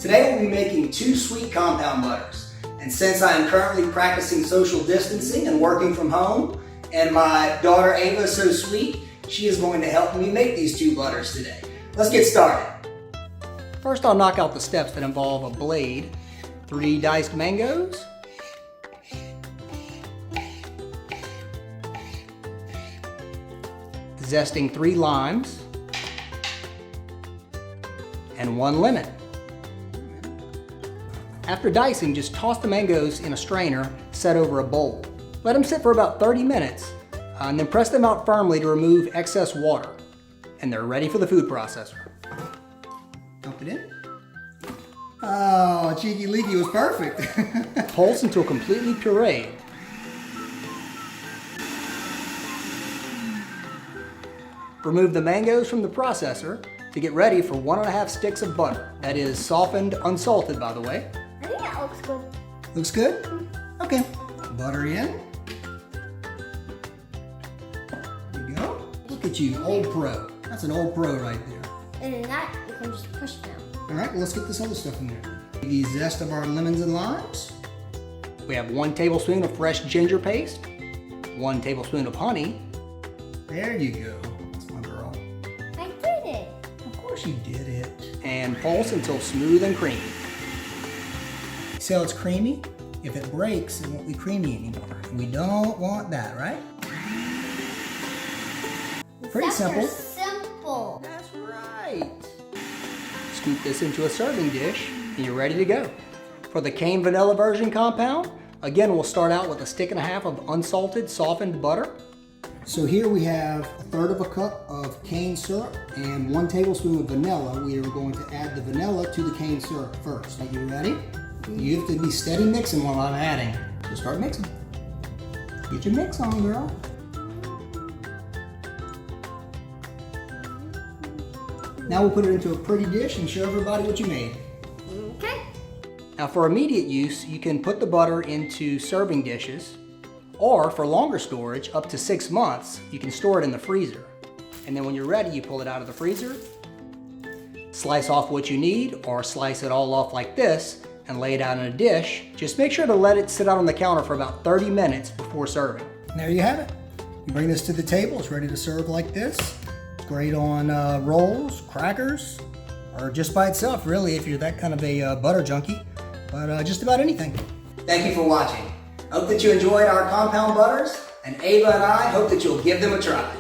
Today we'll be making 2 sweet compound butters. And since I am currently practicing social distancing and working from home, and my daughter Ava is so sweet, she is going to help me make these 2 butters today. Let's get started. First I'll knock out the steps that involve a blade, 3 diced mangoes, zesting 3 limes, and 1 lemon. After dicing, just toss the mangoes in a strainer set over a bowl. Let them sit for about 30 minutes, and then press them out firmly to remove excess water. And they're ready for the food processor. Dump it in. Oh, Cheeky Leaky was perfect. Pulse until completely pureed. Remove the mangoes from the processor to get ready for 1½ sticks of butter. That is softened, unsalted, by the way. I think that looks good. Looks good? Okay. Butter in. There you go. Look at you, old pro. That's an old pro right there. And then that, you can just push down. All right, well, let's get this other stuff in there. The zest of our lemons and limes. We have 1 tablespoon of fresh ginger paste, 1 tablespoon of honey. There you go. That's my girl. I did it. Of course you did it. And pulse until smooth and creamy. See how it's creamy? If it breaks, it won't be creamy anymore. We don't want that, right? Pretty simple. Simple. That's right. Scoop this into a serving dish and you're ready to go. For the cane vanilla version compound, again we'll start out with 1½ sticks of unsalted softened butter. So here we have 1/3 cup of cane syrup and 1 tablespoon of vanilla. We are going to add the vanilla to the cane syrup first. Are you ready? You have to be steady mixing while I'm adding. So start mixing. Get your mix on, girl. Now we'll put it into a pretty dish and show everybody what you made. Okay. Now for immediate use, you can put the butter into serving dishes, or for longer storage, up to 6 months, you can store it in the freezer. And then when you're ready, you pull it out of the freezer, slice off what you need, or slice it all off like this, and lay it out in a dish. Just make sure to let it sit out on the counter for about 30 minutes before serving. There you have it. You bring this to the table, it's ready to serve like this. It's great on rolls, crackers, or just by itself, really, if you're that kind of a butter junkie, but just about anything. Thank you for watching. I hope that you enjoyed our compound butters, and Ava and I hope that you'll give them a try.